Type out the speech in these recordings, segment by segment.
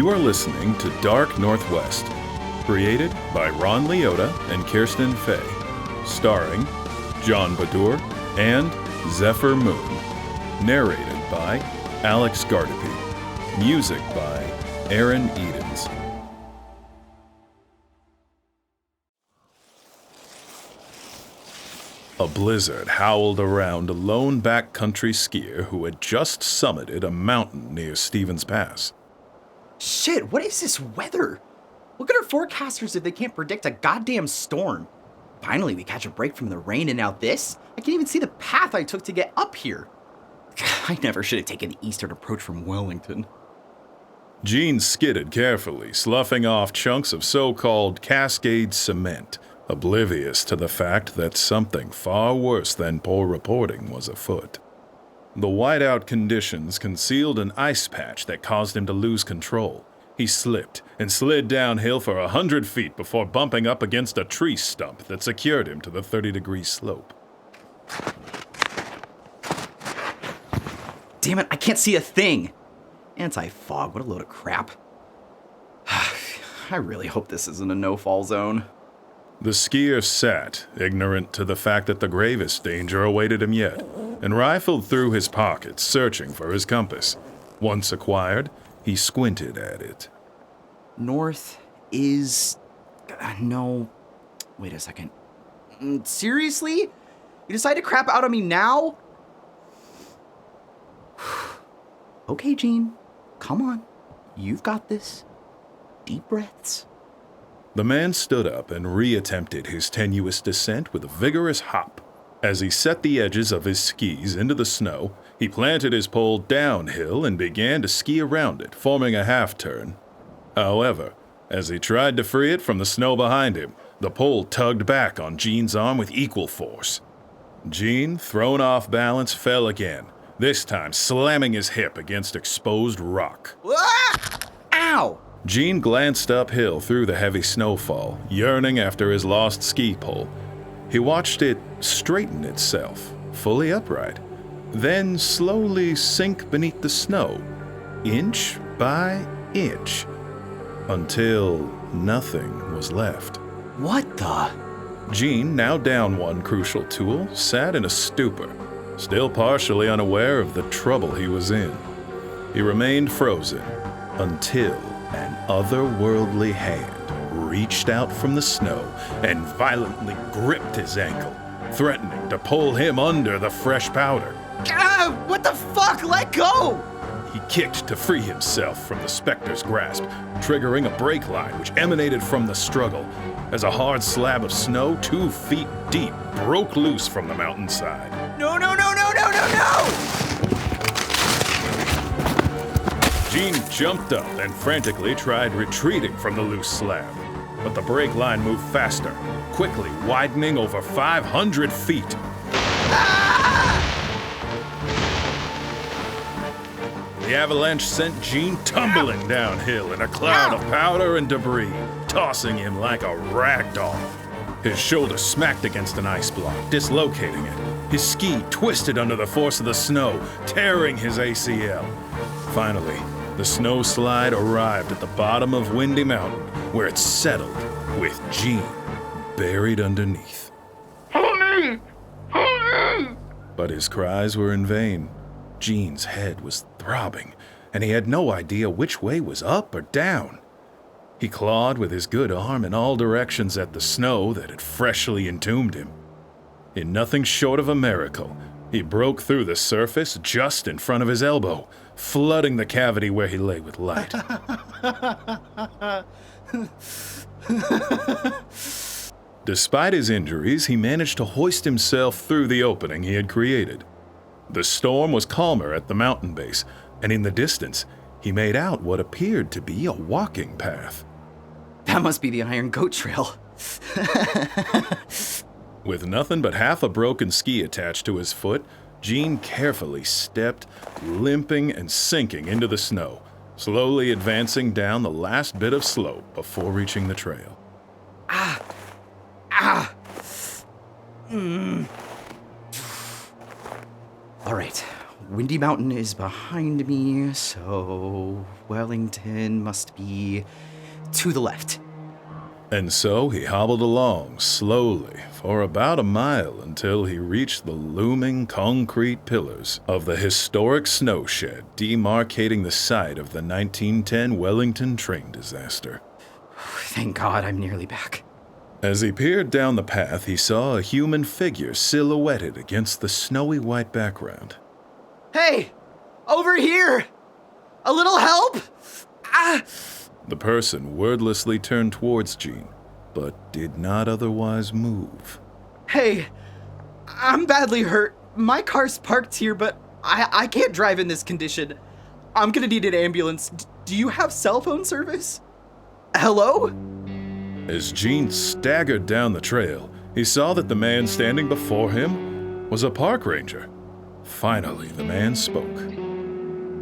You are listening to Dark Northwest, created by Ron Leota and Kirsten Fay, starring John Badur and Zephyr Moon, narrated by Alex Gardapi, music by Aaron Edens. A blizzard howled around a lone backcountry skier who had just summited a mountain near Stevens Pass. Shit, what is this weather? Look at our forecasters if they can't predict a goddamn storm. Finally, we catch a break from the rain, and now this? I can't even see the path I took to get up here. I never should have taken the eastern approach from Wellington. Gene skidded carefully, sloughing off chunks of so-called Cascade cement, oblivious to the fact that something far worse than poor reporting was afoot. The whiteout conditions concealed an ice patch that caused him to lose control. He slipped and slid downhill for 100 feet before bumping up against a tree stump that secured him to the 30-degree slope. Damn it, I can't see a thing! Anti-fog, what a load of crap. I really hope this isn't a no-fall zone. The skier sat, ignorant to the fact that the gravest danger awaited him yet, and rifled through his pockets, searching for his compass. Once acquired, he squinted at it. North is... no... Wait a second. Seriously? You decide to crap out on me now? Okay, Gene. Come on. You've got this. Deep breaths. The man stood up and reattempted his tenuous descent with a vigorous hop. As he set the edges of his skis into the snow, he planted his pole downhill and began to ski around it, forming a half-turn. However, as he tried to free it from the snow behind him, the pole tugged back on Gene's arm with equal force. Gene, thrown off balance, fell again, this time slamming his hip against exposed rock. Ah! Ow! Gene glanced uphill through the heavy snowfall, yearning after his lost ski pole. He watched it straighten itself, fully upright, then slowly sink beneath the snow, inch by inch, until nothing was left. What the? Gene, now down one crucial tool, sat in a stupor, still partially unaware of the trouble he was in. He remained frozen until an otherworldly hand reached out from the snow and violently gripped his ankle, threatening to pull him under the fresh powder. Ah, what the fuck? Let go! He kicked to free himself from the specter's grasp, triggering a brake line which emanated from the struggle, as a hard slab of snow 2 feet deep broke loose from the mountainside. No, no, no, no, no, no, no! Gene jumped up and frantically tried retreating from the loose slab, but the brake line moved faster, quickly widening over 500 feet. The avalanche sent Gene tumbling downhill in a cloud of powder and debris, tossing him like a rag doll. His shoulder smacked against an ice block, dislocating it. His ski twisted under the force of the snow, tearing his ACL. Finally, the snow slide arrived at the bottom of Windy Mountain, where it settled with Gene buried underneath. Help me! Help me! But his cries were in vain. Gene's head was throbbing, and he had no idea which way was up or down. He clawed with his good arm in all directions at the snow that had freshly entombed him. In nothing short of a miracle, he broke through the surface just in front of his elbow, flooding the cavity where he lay with light. Despite his injuries, he managed to hoist himself through the opening he had created. The storm was calmer at the mountain base, and in the distance, he made out what appeared to be a walking path. That must be the Iron Goat Trail. With nothing but half a broken ski attached to his foot, Gene carefully stepped, limping and sinking into the snow, slowly advancing down the last bit of slope before reaching the trail. All right, Windy Mountain is behind me, so Wellington must be to the left. And so he hobbled along slowly for about a mile until he reached the looming concrete pillars of the historic snow shed demarcating the site of the 1910 Wellington train disaster. Thank God I'm nearly back. As he peered down the path, he saw a human figure silhouetted against the snowy white background. Hey! Over here! A little help? Ah! The person wordlessly turned towards Gene, but did not otherwise move. Hey, I'm badly hurt. My car's parked here, but I can't drive in this condition. I'm gonna need an ambulance. Do you have cell phone service? Hello? As Gene staggered down the trail, he saw that the man standing before him was a park ranger. Finally, the man spoke.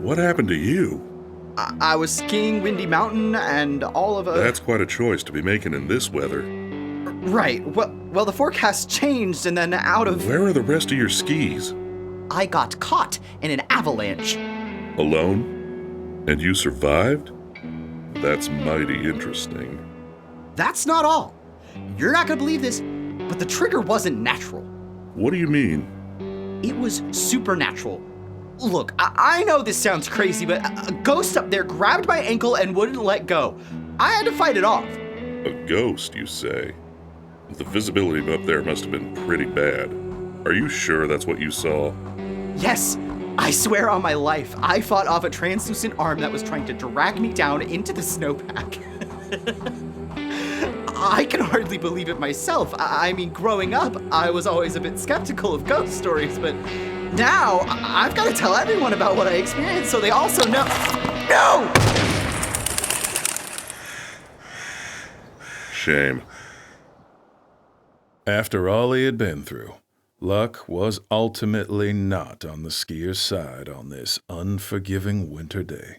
What happened to you? I was skiing Windy Mountain and all of That's quite a choice to be making in this weather. Right. Well, the forecast changed and then out of... Where are the rest of your skis? I got caught in an avalanche. Alone? And you survived? That's mighty interesting. That's not all. You're not gonna believe this, but the trigger wasn't natural. What do you mean? It was supernatural. Look, I know this sounds crazy, but a ghost up there grabbed my ankle and wouldn't let go. I had to fight it off. A ghost, you say? The visibility up there must have been pretty bad. Are you sure that's what you saw? Yes, I swear on my life, I fought off a translucent arm that was trying to drag me down into the snowpack. I can hardly believe it myself. I mean, growing up, I was always a bit skeptical of ghost stories, but now I've got to tell everyone about what I experienced so they also know. No! Shame. After all he had been through, luck was ultimately not on the skier's side on this unforgiving winter day.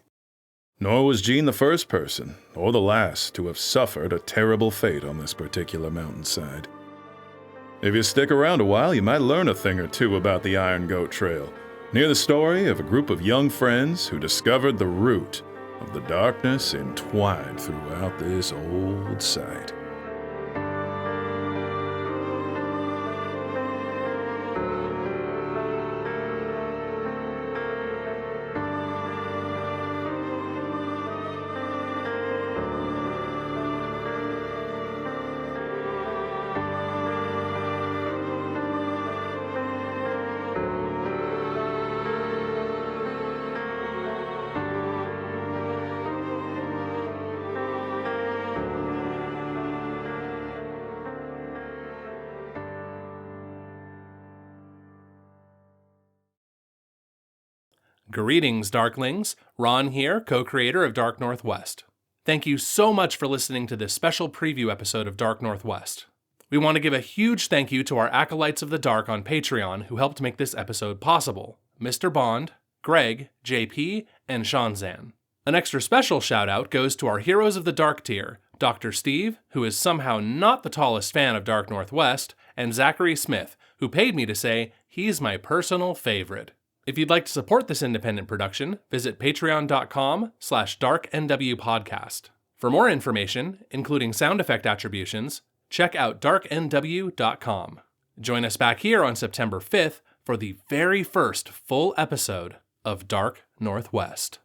Nor was Gene the first person, or the last, to have suffered a terrible fate on this particular mountainside. If you stick around a while, you might learn a thing or two about the Iron Goat Trail. Hear the story of a group of young friends who discovered the root of the darkness entwined throughout this old site. Greetings, Darklings. Ron here, co-creator of Dark Northwest. Thank you so much for listening to this special preview episode of Dark Northwest. We want to give a huge thank you to our Acolytes of the Dark on Patreon who helped make this episode possible. Mr. Bond, Greg, JP, and Shanzan. An extra special shout out goes to our Heroes of the Dark tier, Dr. Steve, who is somehow not the tallest fan of Dark Northwest, and Zachary Smith, who paid me to say he's my personal favorite. If you'd like to support this independent production, visit patreon.com/darknwpodcast. For more information, including sound effect attributions, check out darknw.com. Join us back here on September 5th for the very first full episode of Dark Northwest.